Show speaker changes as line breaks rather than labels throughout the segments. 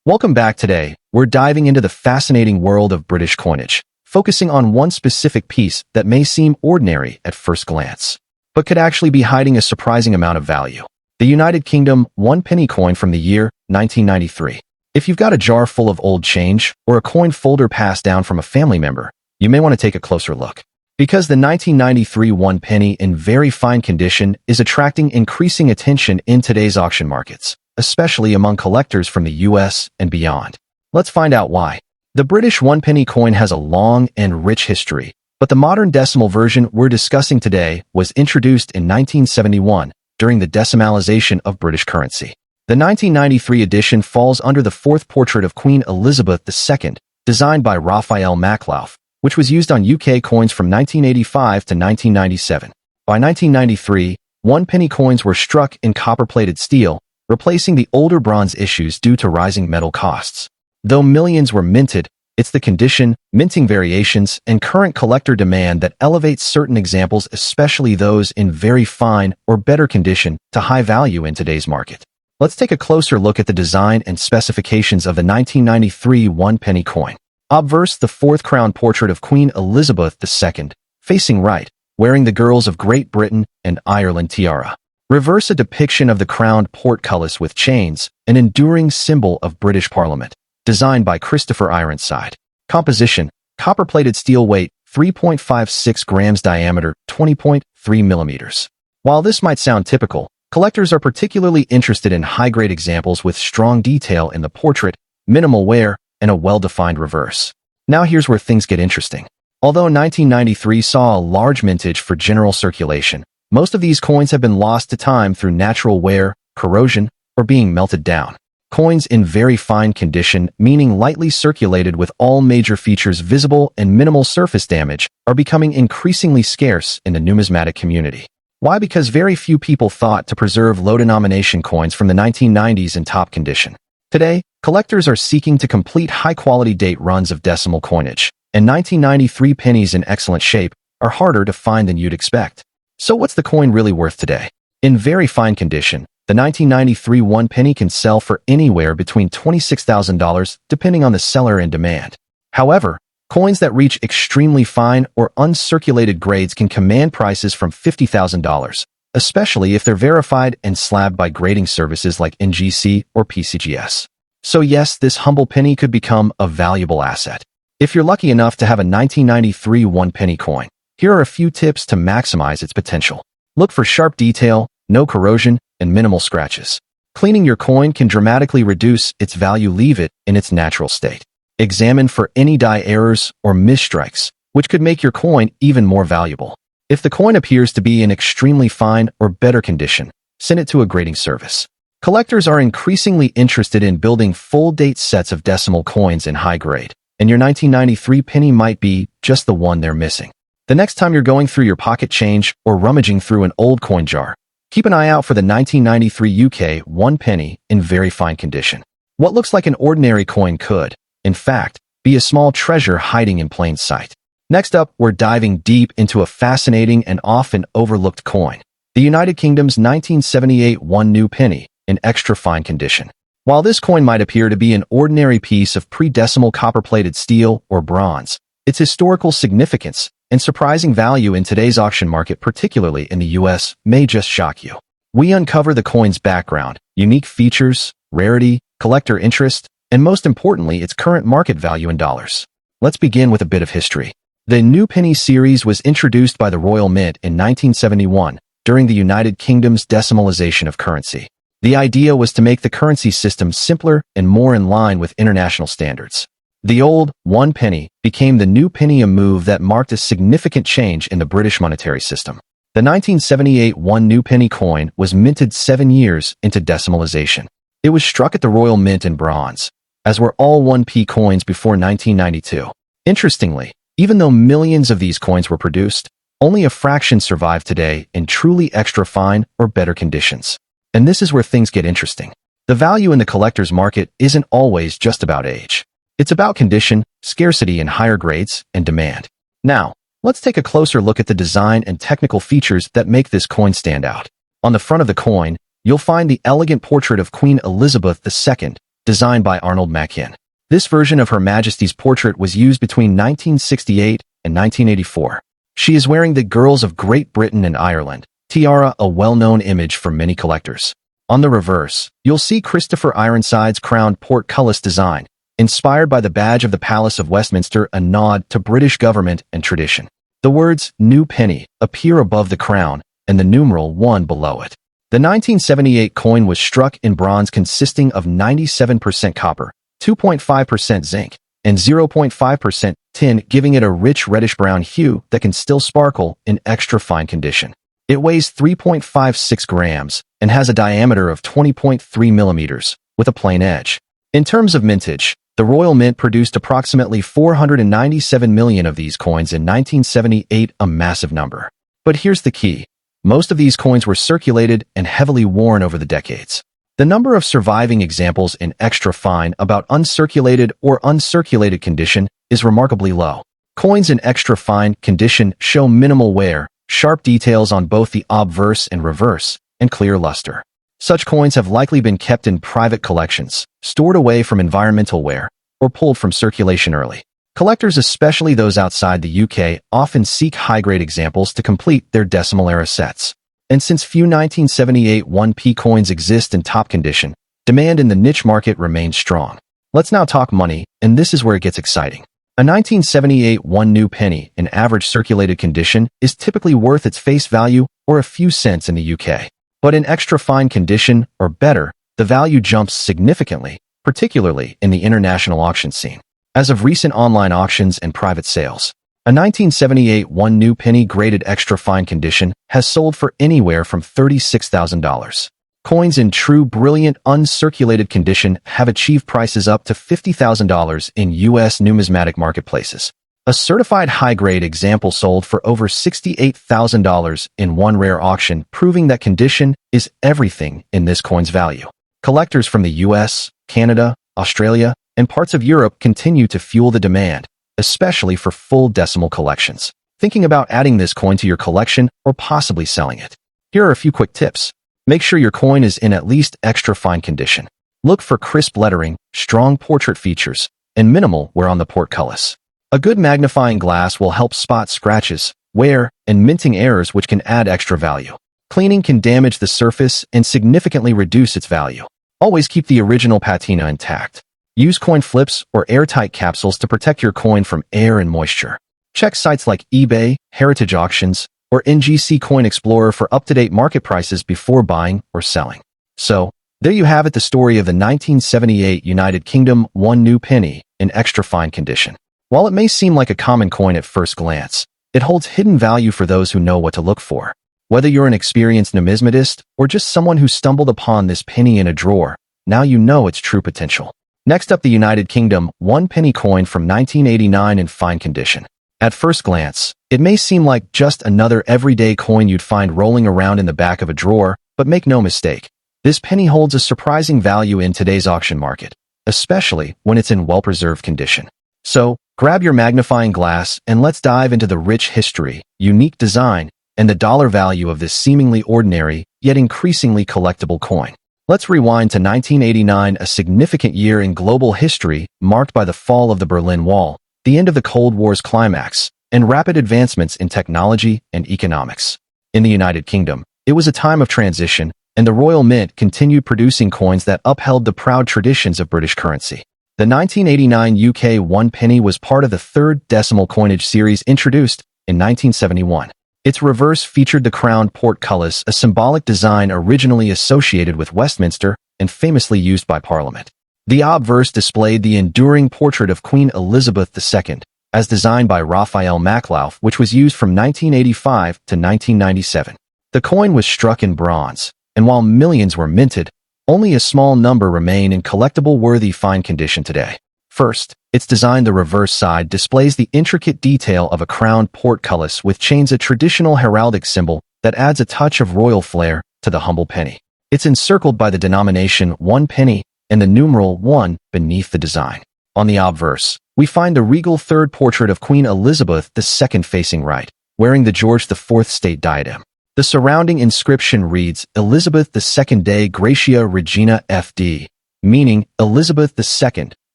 Welcome back. Today, we're diving into the fascinating world of British coinage, focusing on one specific piece that may seem ordinary at first glance, but could actually be hiding a surprising amount of value. The United Kingdom one-penny coin from the year 1993. If you've got a jar full of old change or a coin folder passed down from a family member, you may want to take a closer look. Because the 1993 one-penny in very fine condition is attracting increasing attention in today's auction markets, especially among collectors from the US and beyond. Let's find out why. The British one-penny coin has a long and rich history, but the modern decimal version we're discussing today was introduced in 1971 during the decimalization of British currency. The 1993 edition falls under the fourth portrait of Queen Elizabeth II, designed by Raphael Maklauf, which was used on UK coins from 1985 to 1997. By 1993, one-penny coins were struck in copper-plated steel, replacing the older bronze issues due to rising metal costs. Though millions were minted, it's the condition, minting variations, and current collector demand that elevates certain examples, especially those in very fine or better condition, to high value in today's market. Let's take a closer look at the design and specifications of the 1993 one-penny coin. Obverse the fourth crown portrait of Queen Elizabeth II, facing right, wearing the girls of Great Britain and Ireland tiara. Reverse a depiction of the crowned portcullis with chains, an enduring symbol of British Parliament, designed by Christopher Ironside. Composition: copper-plated steel, weight 3.56 grams, diameter 20.3 millimeters. While this might sound typical, collectors are particularly interested in high-grade examples with strong detail in the portrait, minimal wear, and a well-defined reverse. Now here's where things get interesting. Although 1993 saw a large mintage for general circulation, most of these coins have been lost to time through natural wear, corrosion, or being melted down. Coins in very fine condition, meaning lightly circulated with all major features visible and minimal surface damage, are becoming increasingly scarce in the numismatic community. Why? Because very few people thought to preserve low-denomination coins from the 1990s in top condition. Today, collectors are seeking to complete high-quality date runs of decimal coinage, and 1993 pennies in excellent shape are harder to find than you'd expect. So what's the coin really worth today? In very fine condition, the 1993 one-penny can sell for anywhere between $26,000 depending on the seller and demand. However, coins that reach extremely fine or uncirculated grades can command prices from $50,000, especially if they're verified and slabbed by grading services like NGC or PCGS. So yes, this humble penny could become a valuable asset. If you're lucky enough to have a 1993 one-penny coin, here are a few tips to maximize its potential. Look for sharp detail, no corrosion, and minimal scratches. Cleaning your coin can dramatically reduce its value. Leave it in its natural state. Examine for any die errors or misstrikes, which could make your coin even more valuable. If the coin appears to be in extremely fine or better condition, send it to a grading service. Collectors are increasingly interested in building full-date sets of decimal coins in high grade, and your 1993 penny might be just the one they're missing. The next time you're going through your pocket change or rummaging through an old coin jar, keep an eye out for the 1993 UK one-penny in very fine condition. What looks like an ordinary coin could, in fact, be a small treasure hiding in plain sight. Next up, we're diving deep into a fascinating and often overlooked coin, the United Kingdom's 1978 one-new penny in extra fine condition. While this coin might appear to be an ordinary piece of pre-decimal copper-plated steel or bronze, its historical significance and surprising value in today's auction market, particularly in the US, may just shock you. We uncover the coin's background, unique features, rarity, collector interest, and most importantly, its current market value in dollars. Let's begin with a bit of history. The New Penny series was introduced by the Royal Mint in 1971 during the United Kingdom's decimalization of currency. The idea was to make the currency system simpler and more in line with international standards. The old one penny became the new penny, a move that marked a significant change in the British monetary system. The 1978 one new penny coin was minted 7 years into decimalization. It was struck at the Royal Mint in bronze, as were all 1p coins before 1992. Interestingly, even though millions of these coins were produced, only a fraction survive today in truly extra fine or better conditions. And this is where things get interesting. The value in the collector's market isn't always just about age. It's about condition, scarcity in higher grades, and demand. Now, let's take a closer look at the design and technical features that make this coin stand out. On the front of the coin, you'll find the elegant portrait of Queen Elizabeth II, designed by Arnold Machin. This version of Her Majesty's portrait was used between 1968 and 1984. She is wearing the Girls of Great Britain and Ireland tiara, a well-known image for many collectors. On the reverse, you'll see Christopher Ironside's crowned portcullis design, inspired by the badge of the Palace of Westminster, a nod to British government and tradition. The words "New Penny" appear above the crown and the numeral 1 below it. The 1978 coin was struck in bronze consisting of 97% copper, 2.5% zinc, and 0.5% tin, giving it a rich reddish-brown hue that can still sparkle in extra fine condition. It weighs 3.56 grams and has a diameter of 20.3 millimeters, with a plain edge. In terms of mintage, the Royal Mint produced approximately 497 million of these coins in 1978, a massive number. But here's the key. Most of these coins were circulated and heavily worn over the decades. The number of surviving examples in extra fine, about uncirculated or uncirculated condition, is remarkably low. Coins in extra fine condition show minimal wear, sharp details on both the obverse and reverse, and clear luster. Such coins have likely been kept in private collections, stored away from environmental wear, or pulled from circulation early. Collectors, especially those outside the UK, often seek high-grade examples to complete their decimal-era sets. And since few 1978 1p coins exist in top condition, demand in the niche market remains strong. Let's now talk money, and this is where it gets exciting. A 1978 1 new penny in average circulated condition is typically worth its face value or a few cents in the UK. But in extra fine condition, or better, the value jumps significantly, particularly in the international auction scene. As of recent online auctions and private sales, a 1978 1 new penny graded extra fine condition has sold for anywhere from $36,000. Coins in true brilliant uncirculated condition have achieved prices up to $50,000 in U.S. numismatic marketplaces. A certified high-grade example sold for over $68,000 in one rare auction, proving that condition is everything in this coin's value. Collectors from the U.S., Canada, Australia, and parts of Europe continue to fuel the demand, especially for full decimal collections. Thinking about adding this coin to your collection or possibly selling it? Here are a few quick tips. Make sure your coin is in at least extra fine condition. Look for crisp lettering, strong portrait features, and minimal wear on the portcullis. A good magnifying glass will help spot scratches, wear, and minting errors, which can add extra value. Cleaning can damage the surface and significantly reduce its value. Always keep the original patina intact. Use coin flips or airtight capsules to protect your coin from air and moisture. Check sites like eBay, Heritage Auctions, or NGC Coin Explorer for up-to-date market prices before buying or selling. So, there you have it, the story of the 1978 United Kingdom 1 new penny in extra fine condition. While it may seem like a common coin at first glance, it holds hidden value for those who know what to look for. Whether you're an experienced numismatist or just someone who stumbled upon this penny in a drawer, now you know its true potential. Next up, the United Kingdom 1 penny coin from 1989 in fine condition. At first glance, it may seem like just another everyday coin you'd find rolling around in the back of a drawer, but make no mistake, this penny holds a surprising value in today's auction market, especially when it's in well-preserved condition. So, grab your magnifying glass and let's dive into the rich history, unique design, and the dollar value of this seemingly ordinary, yet increasingly collectible coin. Let's rewind to 1989, a significant year in global history marked by the fall of the Berlin Wall, the end of the Cold War's climax, and rapid advancements in technology and economics. In the United Kingdom, it was a time of transition, and the Royal Mint continued producing coins that upheld the proud traditions of British currency. The 1989 UK 1 penny was part of the third decimal coinage series introduced in 1971. Its reverse featured the crowned portcullis, a symbolic design originally associated with Westminster and famously used by Parliament. The obverse displayed the enduring portrait of Queen Elizabeth II, as designed by Raphael Maklauf, which was used from 1985 to 1997. The coin was struck in bronze, and while millions were minted, only a small number remain in collectible worthy fine condition today. First, its design, the reverse side, displays the intricate detail of a crowned portcullis with chains, a traditional heraldic symbol that adds a touch of royal flair to the humble penny. It's encircled by the denomination 1 penny and the numeral 1 beneath the design. On the obverse, we find the regal third portrait of Queen Elizabeth II facing right, wearing the George IV state diadem. The surrounding inscription reads, Elizabeth II Dei Gratia Regina FD, meaning Elizabeth II,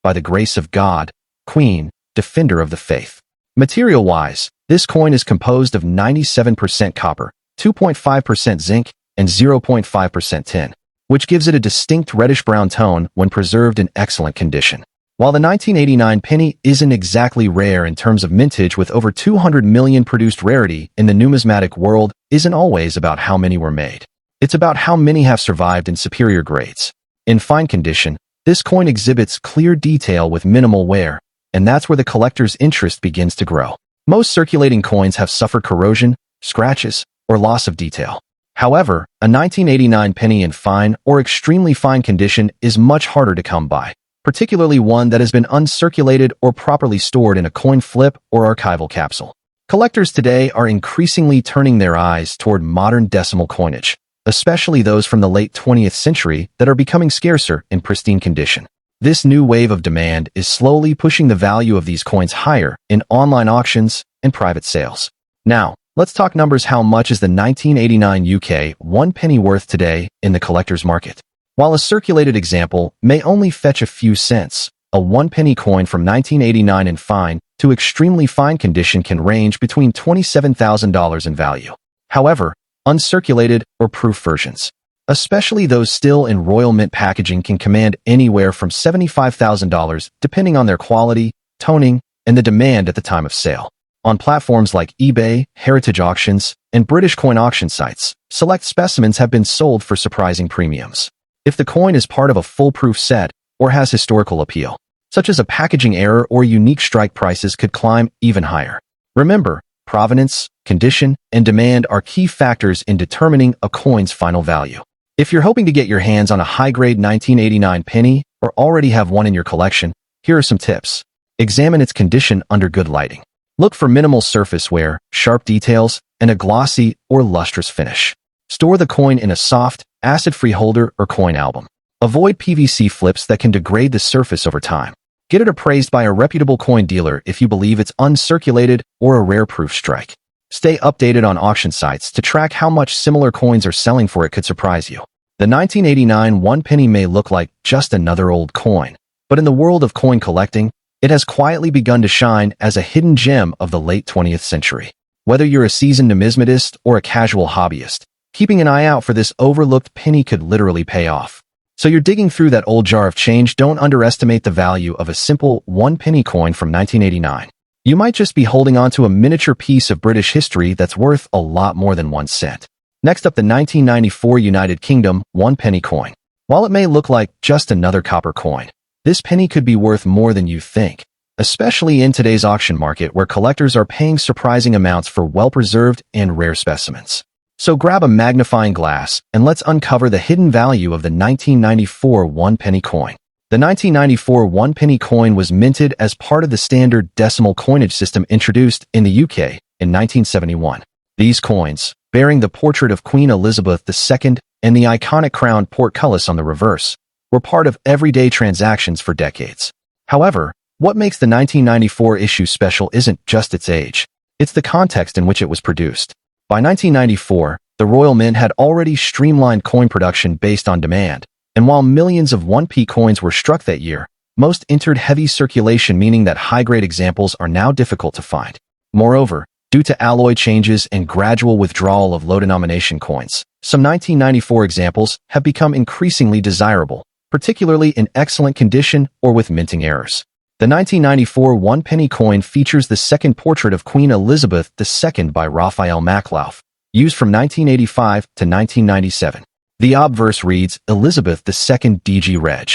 by the grace of God, Queen, Defender of the Faith. Material-wise, this coin is composed of 97% copper, 2.5% zinc, and 0.5% tin, which gives it a distinct reddish-brown tone when preserved in excellent condition. While the 1989 penny isn't exactly rare in terms of mintage, with over 200 million produced, rarity in the numismatic world isn't always about how many were made. It's about how many have survived in superior grades. In fine condition, this coin exhibits clear detail with minimal wear, and that's where the collector's interest begins to grow. Most circulating coins have suffered corrosion, scratches, or loss of detail. However, a 1989 penny in fine or extremely fine condition is much harder to come by, particularly one that has been uncirculated or properly stored in a coin flip or archival capsule. Collectors today are increasingly turning their eyes toward modern decimal coinage, especially those from the late 20th century that are becoming scarcer in pristine condition. This new wave of demand is slowly pushing the value of these coins higher in online auctions and private sales. Now, let's talk numbers. How much is the 1989 UK 1 penny worth today in the collector's market? While a circulated example may only fetch a few cents, a 1 penny coin from 1989 in fine to extremely fine condition can range between $27,000 in value. However, uncirculated or proof versions, especially those still in Royal Mint packaging, can command anywhere from $75,000 depending on their quality, toning, and the demand at the time of sale. On platforms like eBay, heritage auctions, and British coin auction sites, select specimens have been sold for surprising premiums. If the coin is part of a foolproof set or has historical appeal, such as a packaging error or unique strike, prices could climb even higher. Remember, provenance, condition, and demand are key factors in determining a coin's final value. If you're hoping to get your hands on a high-grade 1989 penny or already have one in your collection, here are some tips. Examine its condition under good lighting. Look for minimal surface wear, sharp details, and a glossy or lustrous finish. Store the coin in a soft, acid-free holder or coin album. Avoid PVC flips that can degrade the surface over time. Get it appraised by a reputable coin dealer if you believe it's uncirculated or a rare proof strike. Stay updated on auction sites to track how much similar coins are selling for. It could surprise you. The 1989 1 penny may look like just another old coin, but in the world of coin collecting, it has quietly begun to shine as a hidden gem of the late 20th century. Whether you're a seasoned numismatist or a casual hobbyist, keeping an eye out for this overlooked penny could literally pay off. So you're digging through that old jar of change? Don't underestimate the value of a simple 1 penny coin from 1989. You might just be holding on to a miniature piece of British history that's worth a lot more than 1 cent. Next up, the 1994 United Kingdom 1 penny coin. While it may look like just another copper coin, this penny could be worth more than you think, especially in today's auction market where collectors are paying surprising amounts for well-preserved and rare specimens. So grab a magnifying glass and let's uncover the hidden value of the 1994 1 penny coin. The 1994 1 penny coin was minted as part of the standard decimal coinage system introduced in the UK in 1971. These coins, bearing the portrait of Queen Elizabeth II and the iconic crowned portcullis on the reverse, were part of everyday transactions for decades. However, what makes the 1994 issue special isn't just its age, it's the context in which it was produced. By 1994, the Royal Mint had already streamlined coin production based on demand, and while millions of 1p coins were struck that year, most entered heavy circulation, meaning that high-grade examples are now difficult to find. Moreover, due to alloy changes and gradual withdrawal of low-denomination coins, some 1994 examples have become increasingly desirable, particularly in excellent condition or with minting errors. The 1994 1 penny coin features the second portrait of Queen Elizabeth II by Raphael Maklauf, used from 1985 to 1997. The obverse reads, Elizabeth II DG Reg.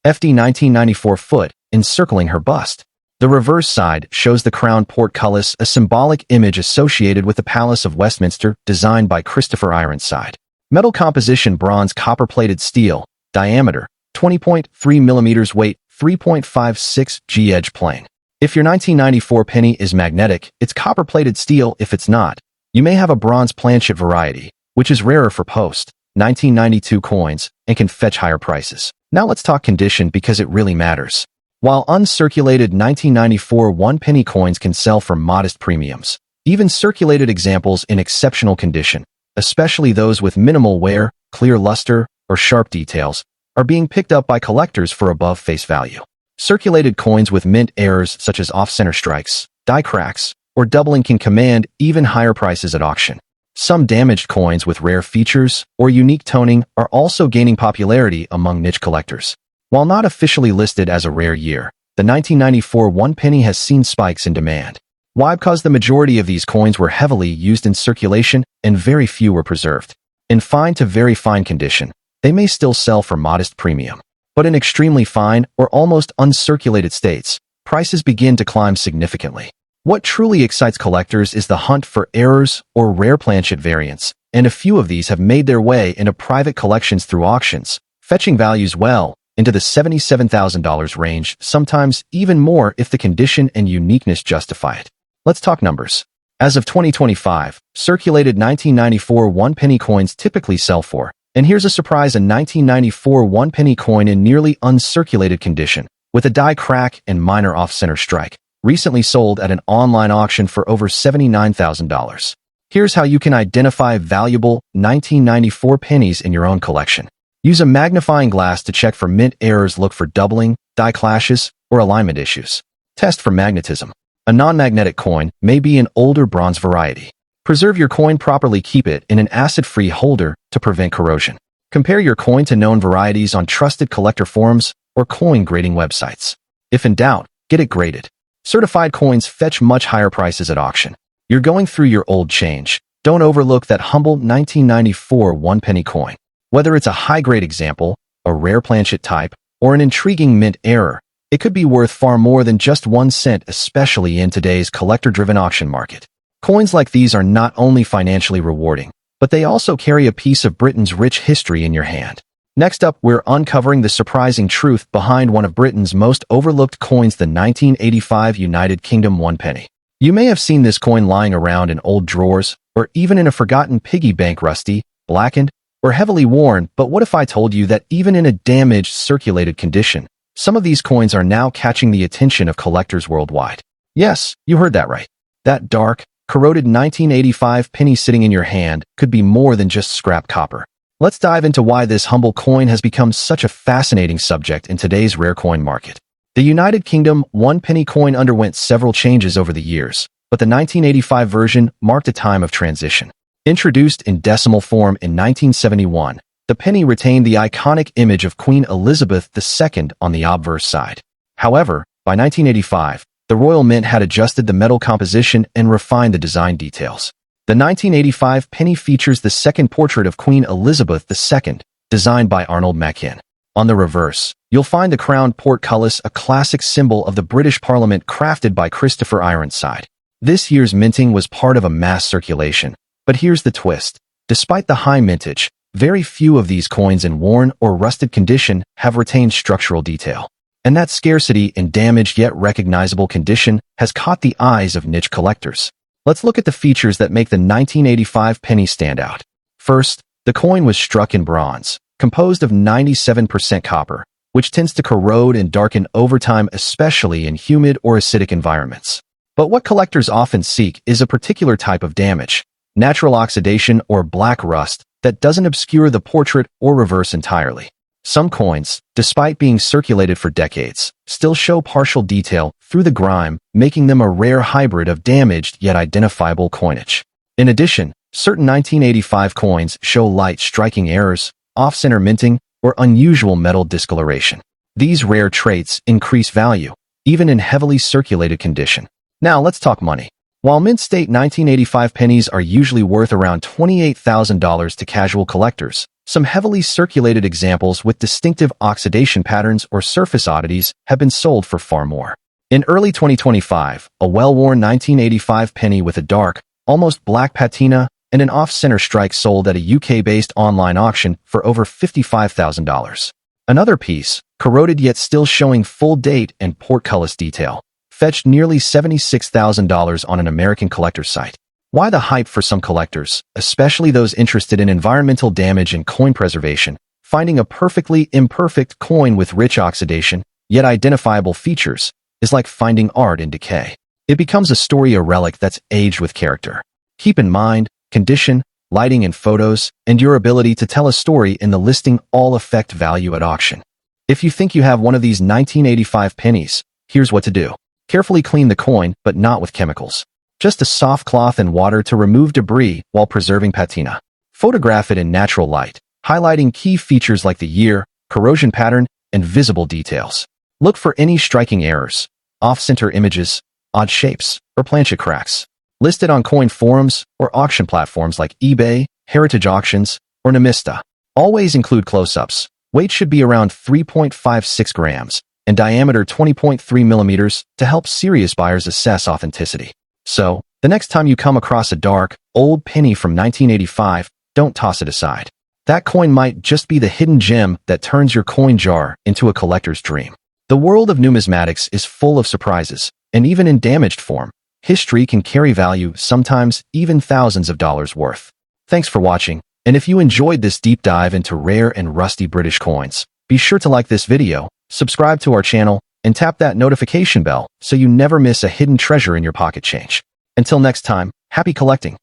FD 1994 foot, encircling her bust. The reverse side shows the crowned portcullis, a symbolic image associated with the Palace of Westminster, designed by Christopher Ironside. Metal composition: bronze copper-plated steel, diameter 20.3 mm, weight 3.56 g, edge plane. If your 1994 penny is magnetic, it's copper-plated steel. If it's not, you may have a bronze planchet variety, which is rarer for post 1992 coins and can fetch higher prices. Now let's talk condition, because it really matters. While uncirculated 1994 1 penny coins can sell for modest premiums, even circulated examples in exceptional condition, especially those with minimal wear, clear luster, or sharp details, are being picked up by collectors for above face value. Circulated coins with mint errors such as off-center strikes, die cracks, or doubling can command even higher prices at auction. Some damaged coins with rare features or unique toning are also gaining popularity among niche collectors. While not officially listed as a rare year, the 1994 one penny has seen spikes in demand. Why? Because the majority of these coins were heavily used in circulation and very few were preserved. In fine to very fine condition, they may still sell for modest premium. But in extremely fine or almost uncirculated states, prices begin to climb significantly. What truly excites collectors is the hunt for errors or rare planchet variants, and a few of these have made their way into private collections through auctions, fetching values well into the $77,000 range, sometimes even more if the condition and uniqueness justify it. Let's talk numbers. As of 2025, circulated 1994 one-penny coins typically sell for, and here's a surprise, a 1994 one-penny coin in nearly uncirculated condition, with a die crack and minor off-center strike, recently sold at an online auction for over $79,000. Here's how you can identify valuable 1994 pennies in your own collection. Use a magnifying glass to check for mint errors, look for doubling, die clashes, or alignment issues. Test for magnetism. A non-magnetic coin may be an older bronze variety. Preserve your coin properly, keep it in an acid-free holder to prevent corrosion. Compare your coin to known varieties on trusted collector forums or coin grading websites. If in doubt, get it graded. Certified coins fetch much higher prices at auction. You're going through your old change. Don't overlook that humble 1994 one-penny coin. Whether it's a high-grade example, a rare planchet type, or an intriguing mint error, it could be worth far more than just 1 cent, especially in today's collector-driven auction market. Coins like these are not only financially rewarding, but they also carry a piece of Britain's rich history in your hand. Next up, we're uncovering the surprising truth behind one of Britain's most overlooked coins, the 1985 United Kingdom one penny. You may have seen this coin lying around in old drawers, or even in a forgotten piggy bank, rusty, blackened, or heavily worn, but what if I told you that even in a damaged, circulated condition, some of these coins are now catching the attention of collectors worldwide? Yes, you heard that right. That dark, corroded 1985 penny sitting in your hand could be more than just scrap copper. Let's dive into why this humble coin has become such a fascinating subject in today's rare coin market. The United Kingdom one penny coin underwent several changes over the years, but the 1985 version marked a time of transition. Introduced in decimal form in 1971, the penny retained the iconic image of Queen Elizabeth II on the obverse side. However, by 1985, the Royal Mint had adjusted the metal composition and refined the design details. The 1985 penny features the second portrait of Queen Elizabeth II, designed by Arnold Machin. On the reverse, you'll find the crowned portcullis, a classic symbol of the British Parliament crafted by Christopher Ironside. This year's minting was part of a mass circulation, but here's the twist. Despite the high mintage, very few of these coins in worn or rusted condition have retained structural detail. And that scarcity in damaged yet recognizable condition has caught the eyes of niche collectors. Let's look at the features that make the 1985 penny stand out. First, the coin was struck in bronze, composed of 97% copper, which tends to corrode and darken over time, especially in humid or acidic environments. But what collectors often seek is a particular type of damage, natural oxidation or black rust, that doesn't obscure the portrait or reverse entirely. Some coins, despite being circulated for decades, still show partial detail through the grime, making them a rare hybrid of damaged yet identifiable coinage. In addition, certain 1985 coins show light striking errors, off-center minting, or unusual metal discoloration. These rare traits increase value, even in heavily circulated condition. Now let's talk money. While mint state 1985 pennies are usually worth around $28,000 to casual collectors, some heavily circulated examples with distinctive oxidation patterns or surface oddities have been sold for far more. In early 2025, a well-worn 1985 penny with a dark, almost black patina and an off-center strike sold at a UK-based online auction for over $55,000. Another piece, corroded yet still showing full date and portcullis detail, fetched nearly $76,000 on an American collector site. Why the hype? For some collectors, especially those interested in environmental damage and coin preservation, finding a perfectly imperfect coin with rich oxidation, yet identifiable features, is like finding art in decay. It becomes a story, a relic that's aged with character. Keep in mind, condition, lighting and photos, and your ability to tell a story in the listing all affect value at auction. If you think you have one of these 1985 pennies, here's what to do. Carefully clean the coin, but not with chemicals. Just a soft cloth and water to remove debris while preserving patina. Photograph it in natural light, highlighting key features like the year, corrosion pattern, and visible details. Look for any striking errors, off-center images, odd shapes, or planchet cracks. List it on coin forums or auction platforms like eBay, Heritage Auctions, or Namista. Always include close-ups. Weight should be around 3.56 grams and diameter 20.3 millimeters to help serious buyers assess authenticity. So, the next time you come across a dark, old penny from 1985, don't toss it aside. That coin might just be the hidden gem that turns your coin jar into a collector's dream. The world of numismatics is full of surprises, and even in damaged form, history can carry value, sometimes even thousands of dollars worth. Thanks for watching, and if you enjoyed this deep dive into rare and rusty British coins, be sure to like this video, subscribe to our channel, and tap that notification bell so you never miss a hidden treasure in your pocket change. Until next time, happy collecting!